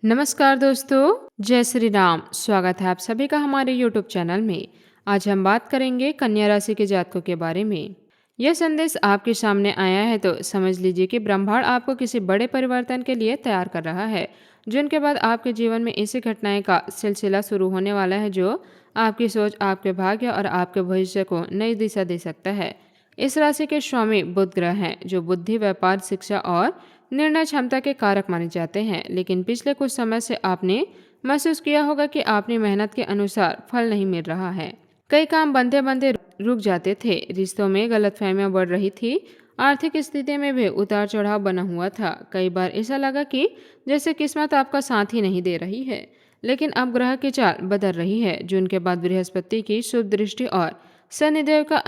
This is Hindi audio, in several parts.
नमस्कार दोस्तों, जय श्री राम। स्वागत है आप सभी का हमारे यूट्यूब चैनल में। आज हम बात करेंगे कन्या राशि के जातकों के बारे में। यह संदेश आपके सामने आया है तो समझ लीजिए कि ब्रह्मांड आपको किसी बड़े परिवर्तन के लिए तैयार कर रहा है, जिनके बाद आपके जीवन में ऐसी घटनाएं का सिलसिला शुरू होने वाला है जो आपकी सोच, आपके भाग्य और आपके भविष्य को नई दिशा दे सकता है। इस राशि के स्वामी बुध ग्रह हैं, जो बुद्धि, व्यापार, शिक्षा और निर्णय क्षमता के कारक माने जाते हैं। लेकिन पिछले कुछ समय से आपने महसूस किया होगा कि आपकी मेहनत के अनुसार फल नहीं मिल रहा है। कई काम बनते बनते रुक जाते थे, रिश्तों में गलतफहमियां बढ़ रही थी, आर्थिक स्थिति में भी उतार चढ़ाव बना हुआ था। कई बार ऐसा लगा कि जैसे किस्मत आपका साथ ही नहीं दे रही है। लेकिन अब ग्रह की चाल बदल रही है। जून के बाद बृहस्पति की शुभ दृष्टि और शनिदेव का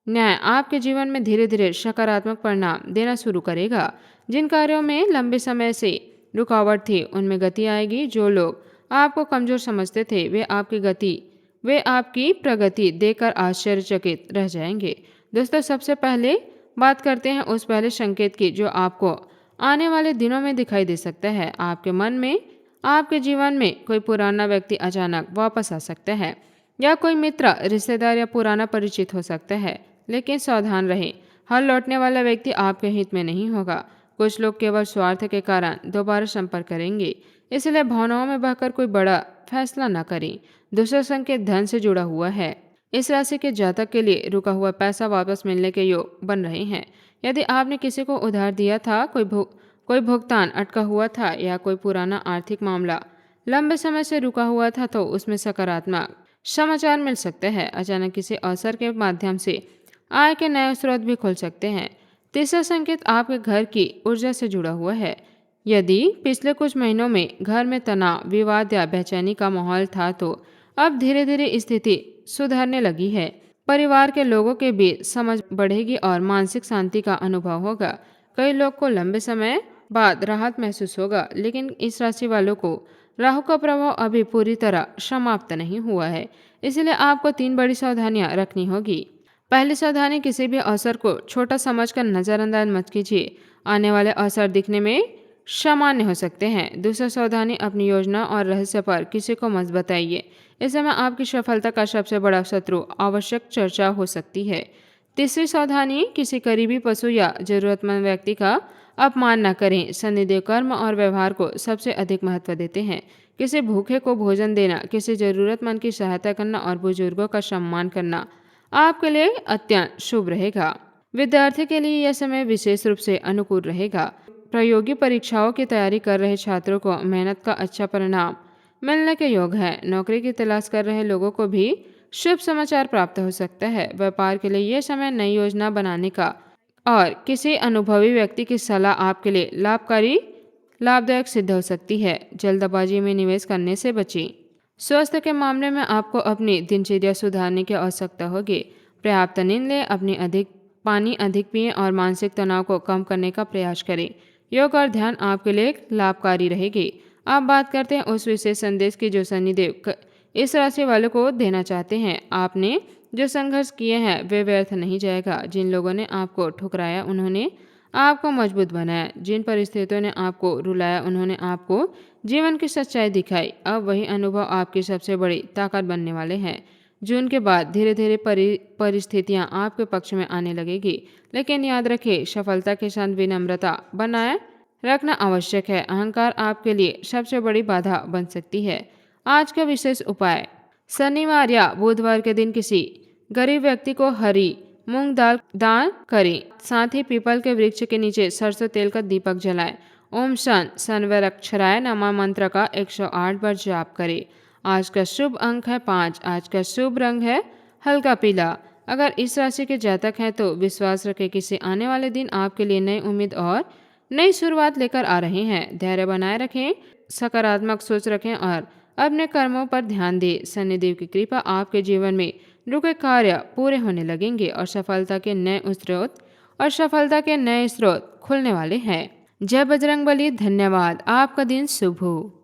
न्याय आपके जीवन में धीरे धीरे सकारात्मक परिणाम देना शुरू करेगा। जिन कार्यों में लंबे समय से रुकावट थी, उनमें गति आएगी। जो लोग आपको कमजोर समझते थे, वे आपकी प्रगति देखकर आश्चर्यचकित रह जाएंगे। दोस्तों, सबसे पहले बात करते हैं उस पहले संकेत की जो आपको आने वाले दिनों में दिखाई दे सकता है। आपके मन में, आपके जीवन में कोई पुराना व्यक्ति अचानक वापस आ सकता है, या कोई मित्र, रिश्तेदार या पुराना परिचित हो सकता है। लेकिन सावधान रहें, हर लौटने वाला व्यक्ति आपके हित में नहीं होगा। कुछ लोग केवल स्वार्थ के कारण दोबारा संपर्क करेंगे, इसलिए भावनाओं में बहकर कोई बड़ा फैसला न करें। दूसरा संकेत धन से जुड़ा हुआ है। इस राशि के जातक के लिए रुका हुआ पैसा वापस मिलने के योग बन रहे हैं। यदि आपने किसी को उधार दिया था, कोई भुगतान अटका हुआ था, या कोई पुराना आर्थिक मामला लंबे समय से रुका हुआ था, तो उसमें सकारात्मक समाचार मिल सकते हैं। अचानक किसी अवसर के माध्यम से आय के नए स्रोत भी खुल सकते हैं। तीसरा संकेत आपके घर की ऊर्जा से जुड़ा हुआ है। यदि पिछले कुछ महीनों में घर में तनाव, विवाद या बेचैनी का माहौल था, तो अब धीरे धीरे स्थिति सुधरने लगी है। परिवार के लोगों के बीच समझ बढ़ेगी और मानसिक शांति का अनुभव होगा। कई लोग को लंबे समय बाद राहत महसूस होगा। लेकिन इस राशि वालों को राहु का प्रभाव अभी पूरी तरह समाप्त नहीं हुआ है, इसलिए आपको 3 बड़ी सावधानियां रखनी होगी। पहली सावधानी, किसी भी अवसर को छोटा समझकर नजरअंदाज मत कीजिए। आने वाले अवसर दिखने में सामान्य हो सकते हैं। दूसरा सावधानी, अपनी योजना और रहस्य पर किसी को मत बताइए। इस समय आपकी सफलता का सबसे बड़ा शत्रु आवश्यक चर्चा हो सकती है। तीसरी सावधानी, किसी करीबी पशु या जरूरतमंद व्यक्ति का अपमान न करें। शनिदेव कर्म और व्यवहार को सबसे अधिक महत्व देते हैं। किसी भूखे को भोजन देना, किसी जरूरतमंद की सहायता करना और बुजुर्गों का सम्मान करना आपके लिए अत्यंत शुभ रहेगा। विद्यार्थी के लिए यह समय विशेष रूप से अनुकूल रहेगा। प्रतियोगी परीक्षाओं की तैयारी कर रहे छात्रों को मेहनत का अच्छा परिणाम मिलने के योग है। नौकरी की तलाश कर रहे लोगों को भी शुभ समाचार प्राप्त हो सकता है। व्यापार के लिए यह समय नई योजना बनाने का और किसी अनुभवी व्यक्ति की सलाह आपके लिए लाभदायक सिद्ध हो सकती है। जल्दबाजी में निवेश करने से बचें। स्वास्थ्य के मामले में आपको अपनी दिनचर्या सुधारने की आवश्यकता होगी। पर्याप्त नींद लें, पानी अधिक पिएं और मानसिक तनाव को कम करने का प्रयास करें। योग और ध्यान आपके लिए लाभकारी रहेगी। अब बात करते हैं उस विशेष संदेश की जो शनिदेव इस राशि वालों को देना चाहते हैं। आपने जो संघर्ष किए हैं वे व्यर्थ नहीं जाएगा। जिन लोगों ने आपको ठुकराया, उन्होंने आपको मजबूत बनाया। जिन परिस्थितियों ने आपको रुलाया, उन्होंने आपको जीवन की सच्चाई दिखाई। अब वही अनुभव आपकी सबसे बड़ी ताकत बनने वाले हैं। जून के बाद धीरे धीरे परिस्थितियां आपके पक्ष में आने लगेगी। लेकिन याद रखें, सफलता के साथ विनम्रता बनाए रखना आवश्यक है। अहंकार आपके लिए सबसे बड़ी बाधा बन सकती है। आज का विशेष उपाय, शनिवार या बुधवार के दिन किसी गरीब व्यक्ति को हरी मूंग दाल दान करें। साथ ही पीपल के वृक्ष के नीचे सरसों तेल का दीपक जलाएं। ओम शन सर्वरक्षराय नमः मंत्र का 108 बार जाप करें। आज का शुभ अंक है 5। आज का शुभ रंग है हल्का पीला। अगर इस राशि के जातक हैं तो विश्वास रखें, किसी आने वाले दिन आपके लिए नई उम्मीद और नई शुरुआत लेकर आ रहे हैं। धैर्य बनाए रखें, सकारात्मक सोच रखें और अपने कर्मों पर ध्यान दें। शनिदेव की कृपा आपके जीवन में रुके कार्य पूरे होने लगेंगे और सफलता के नए स्रोत खुलने वाले हैं। जय बजरंगबली। धन्यवाद। आपका दिन शुभ हो।